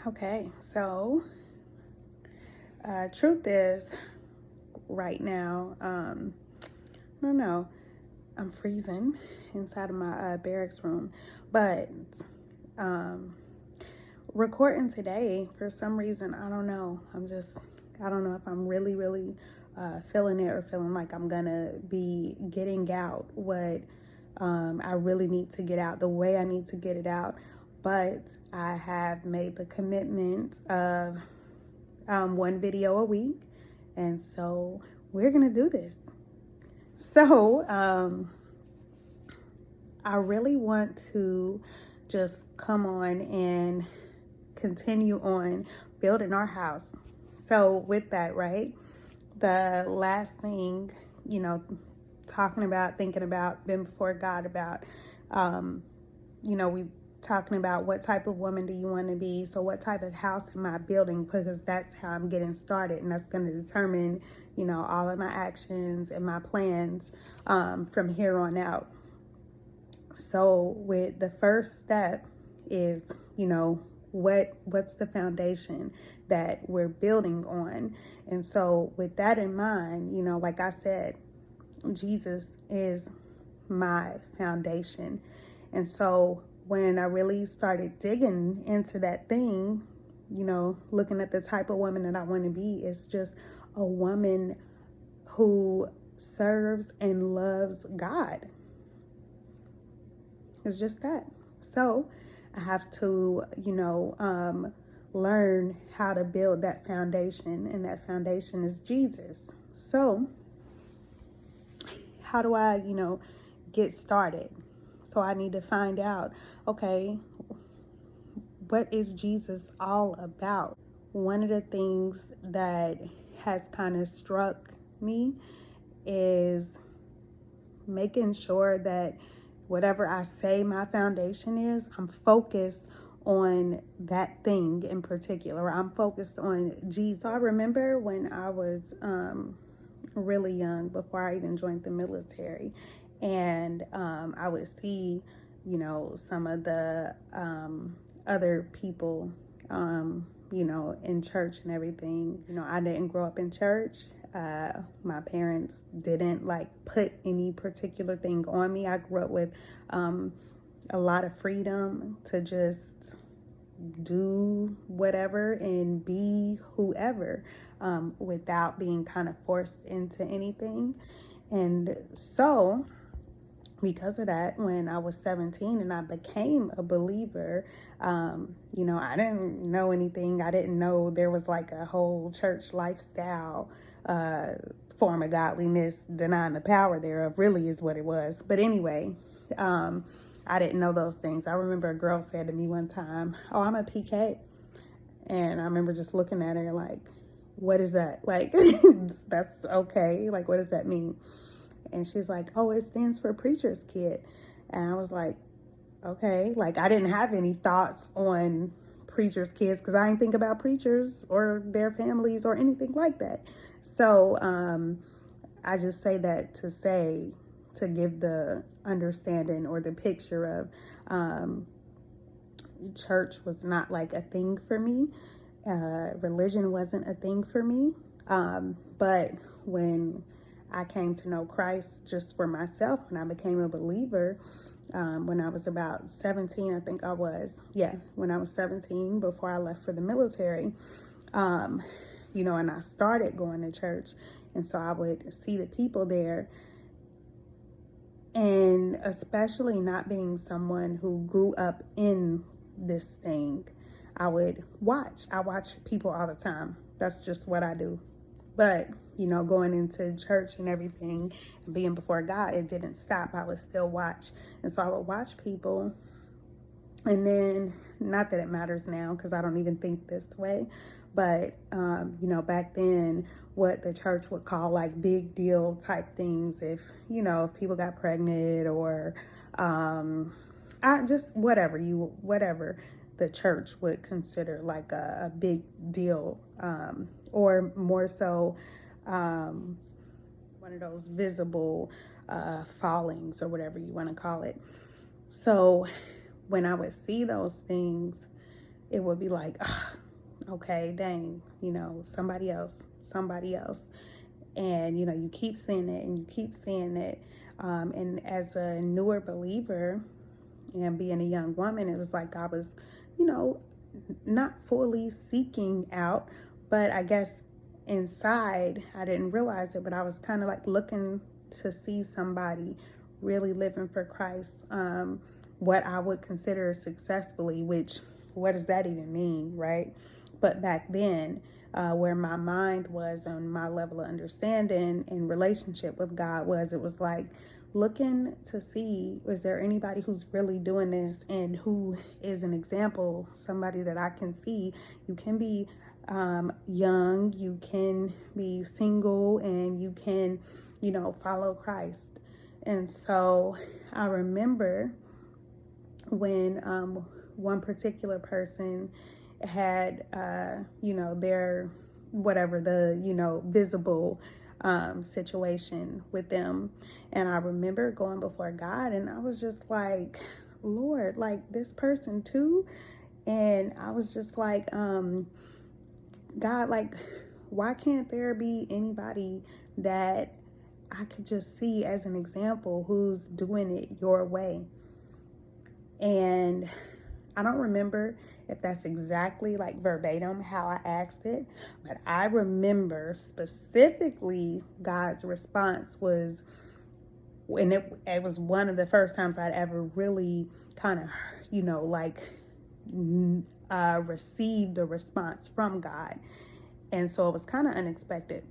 Okay, so truth is, right now, I don't know, I'm freezing inside of my barracks room, but recording today, for some reason, I don't know, I don't know if I'm really feeling it or feeling like I'm gonna be getting out what I really need to get out, the way I need to get it out. But I have made the commitment of one video a week, and so we're gonna do this. So I really want to just come on and continue on building our house. So with that, right, the last thing, talking about, thinking about, been before God about, we talking about what type of woman do you want to be. So what type of house am I building? Because that's how I'm getting started, and that's going to determine, all of my actions and my plans from here on out. So with the first step is, what's the foundation that we're building on? And so with that in mind, like I said, Jesus is my foundation. And so when I really started digging into that thing, looking at the type of woman that I want to be, it's just a woman who serves and loves God. It's just that. So I have to, learn how to build that foundation, and that foundation is Jesus. So how do I, get started? So I need to find out, okay, what is Jesus all about? One of the things that has kind of struck me is making sure that whatever I say my foundation is, I'm focused on that thing in particular. I'm focused on Jesus. I remember when I was really young, before I even joined the military, and I would see, some of the other people, in church and everything. I didn't grow up in church. My parents didn't put any particular thing on me. I grew up with a lot of freedom to just do whatever and be whoever without being kind of forced into anything. And so because of that, when I was 17 and I became a believer, I didn't know anything. I didn't know there was a whole church lifestyle form of godliness, denying the power thereof, really is what it was. But anyway, I didn't know those things. I remember a girl said to me one time, "Oh, I'm a PK." And I remember just looking at her like, "What is that?" That's okay. What does that mean? And she's like, "Oh, it stands for preacher's kid." And I was like, okay. I didn't have any thoughts on preacher's kids because I didn't think about preachers or their families or anything like that. So I just say that to give the understanding or the picture of church was not a thing for me. Religion wasn't a thing for me. But when I came to know Christ just for myself, when I became a believer, when I was about 17, I think I was. Yeah, when I was 17, before I left for the military, and I started going to church. And so I would see the people there. And especially not being someone who grew up in this thing, I watch people all the time. That's just what I do. But, going into church and everything and being before God, it didn't stop. I would still watch. And so I would watch people. And then, not that it matters now because I don't even think this way, but, back then, what the church would call big deal type things, if people got pregnant or whatever the church would consider a big deal, or more so one of those visible fallings or whatever you want to call it. So when I would see those things, it would be okay, dang, somebody else. And, you keep seeing it and you keep seeing it. And as a newer believer and being a young woman, it was like I was, not fully seeking out, but I guess inside, I didn't realize it, but I was kind of like looking to see somebody really living for Christ, what I would consider successfully, which, what does that even mean, right? But back then, where my mind was and my level of understanding and relationship with God was, it was like looking to see, is there anybody who's really doing this and who is an example, somebody that I can see. You can be young, you can be single, and you can, follow Christ. And so I remember when one particular person had, their, whatever, the, visible situation with them. And I remember going before God and I was just like, Lord, like this person too. And I was just like, God, like, why can't there be anybody that I could just see as an example who's doing it your way? And I don't remember if that's exactly like verbatim how I asked it, but I remember specifically God's response was, and it was one of the first times I'd ever really kind of, received a response from God. And so it was kind of unexpected,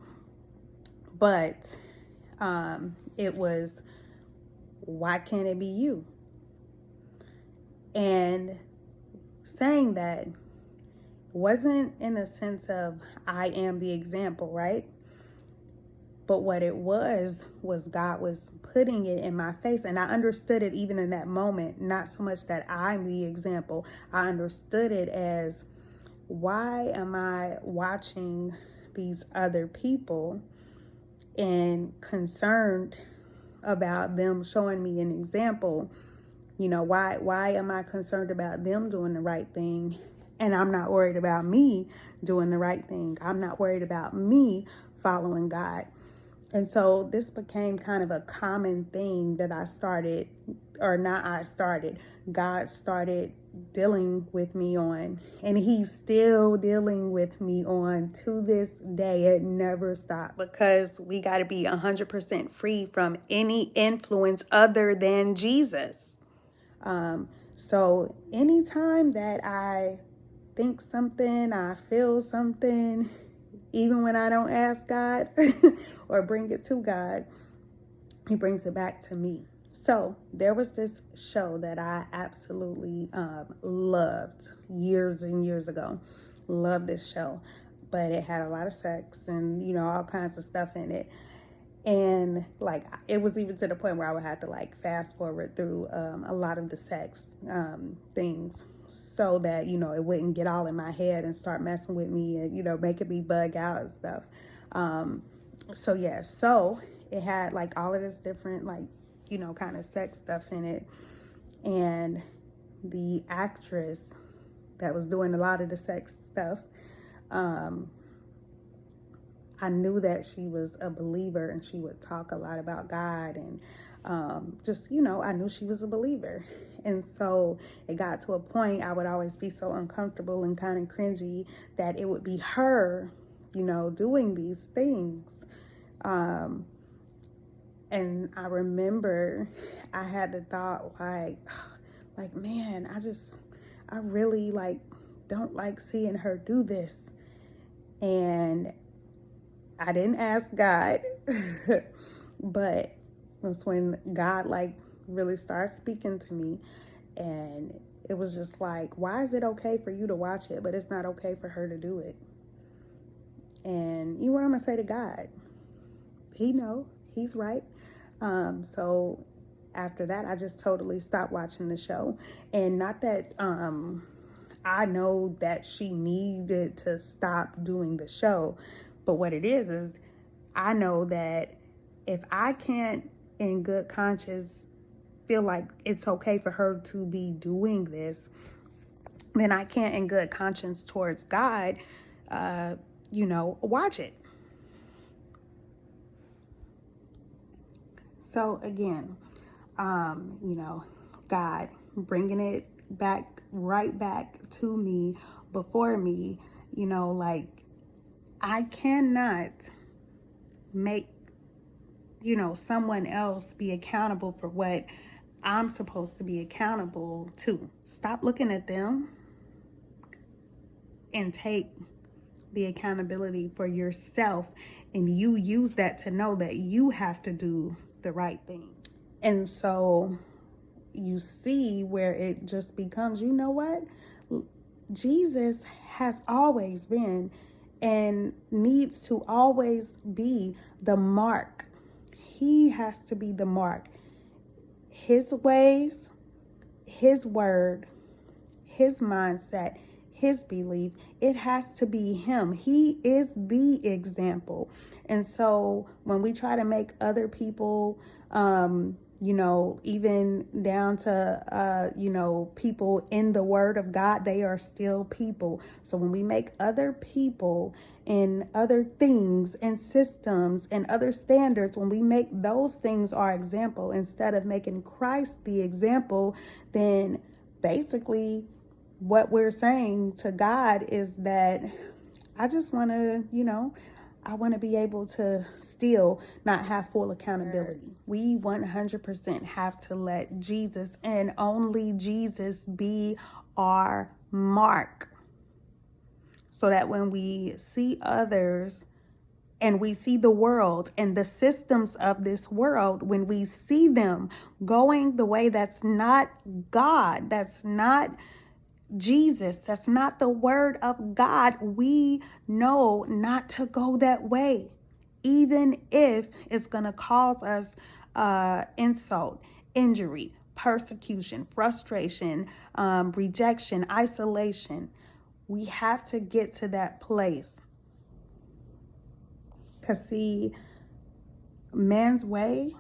but it was, why can't it be you? And saying that wasn't in a sense of I am the example, right? But what it was God was putting it in my face. And I understood it even in that moment, not so much that I'm the example. I understood it as, why am I watching these other people and concerned about them showing me an example? Why am I concerned about them doing the right thing? And I'm not worried about me doing the right thing. I'm not worried about me following God. And so this became kind of a common thing that God started dealing with me on. And he's still dealing with me on to this day. It never stops, because we got to be 100% free from any influence other than Jesus. So anytime that I think something, I feel something, even when I don't ask God or bring it to God, he brings it back to me. So there was this show that I absolutely loved years and years ago. Loved this show, but it had a lot of sex and, all kinds of stuff in it. And like, it was even to the point where I would have to like fast forward through a lot of the sex things, so that, it wouldn't get all in my head and start messing with me and, making me bug out and stuff. So it had like all of this different, like, kind of sex stuff in it. And the actress that was doing a lot of the sex stuff, I knew that she was a believer and she would talk a lot about God, and I knew she was a believer. And so it got to a point I would always be so uncomfortable and kind of cringy that it would be her, doing these things. And I remember I had the thought like, man, I really don't like seeing her do this. And I didn't ask God, but that's when God really started speaking to me. And it was just like, why is it okay for you to watch it, but it's not okay for her to do it? And you know what I'm going to say to God? He know, he's right. So after that, I just totally stopped watching the show. And not that I know that she needed to stop doing the show, but what it is I know that if I can't in good conscience feel like it's okay for her to be doing this, then I can't in good conscience towards God, watch it. So again, God bringing it right back to me, before me, like I cannot make, someone else be accountable for what I'm supposed to be accountable to. Stop looking at them and take the accountability for yourself, and you use that to know that you have to do the right thing. And so you see where it just becomes, you know what? Jesus has always been and needs to always be the mark. He has to be the mark. His ways, his word, his mindset, his belief, it has to be him. He is the example. And so when we try to make other people, even down to, people in the word of God, they are still people. So when we make other people and other things and systems and other standards, when we make those things our example instead of making Christ the example, then basically what we're saying to God is that I just want to, I want to be able to still not have full accountability. We 100% have to let Jesus and only Jesus be our mark, so that when we see others and we see the world and the systems of this world, when we see them going the way that's not God, that's not Jesus, that's not the word of God, we know not to go that way, even if it's going to cause us insult, injury, persecution, frustration, rejection, isolation. We have to get to that place. Because see, man's way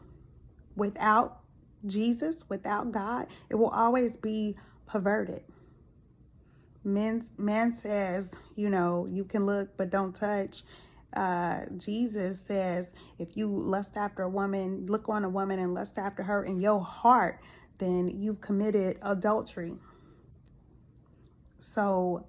without Jesus, without God, it will always be perverted. Man says, you can look but don't touch. Jesus says, if you lust after a woman, look on a woman and lust after her in your heart, then you've committed adultery. So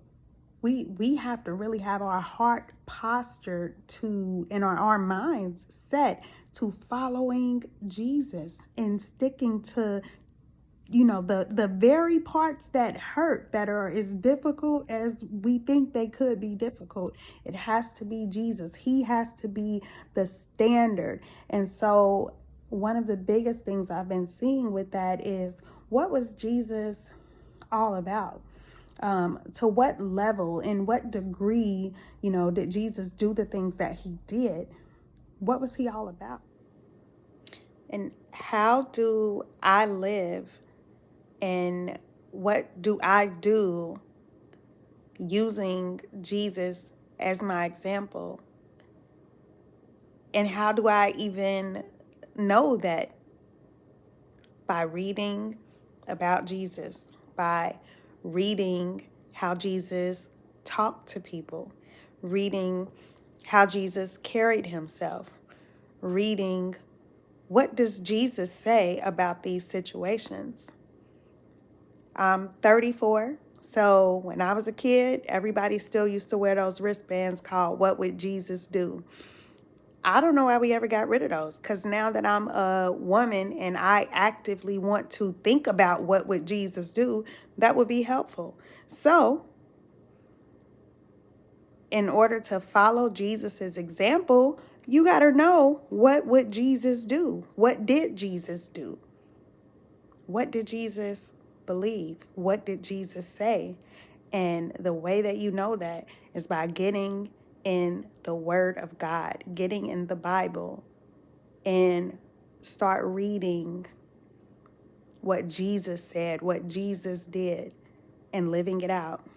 we have to really have our heart postured to, and our minds set to following Jesus and sticking to the very parts that hurt, that are as difficult as we think they could be difficult. It has to be Jesus. He has to be the standard. And so one of the biggest things I've been seeing with that is, what was Jesus all about? To what level, in what degree, did Jesus do the things that he did? What was he all about? And how do I live? And what do I do using Jesus as my example? And how do I even know that? By reading about Jesus, by reading how Jesus talked to people, reading how Jesus carried himself, reading what does Jesus say about these situations. I'm 34, so when I was a kid, everybody still used to wear those wristbands called "What Would Jesus Do?" I don't know why we ever got rid of those, because now that I'm a woman and I actively want to think about what would Jesus do, that would be helpful. So in order to follow Jesus's example, you got to know, what would Jesus do? What did Jesus do? What did Jesus believe? What did Jesus say? And the way that you know that is by getting in the Word of God, getting in the Bible, and start reading what Jesus said, what Jesus did, and living it out.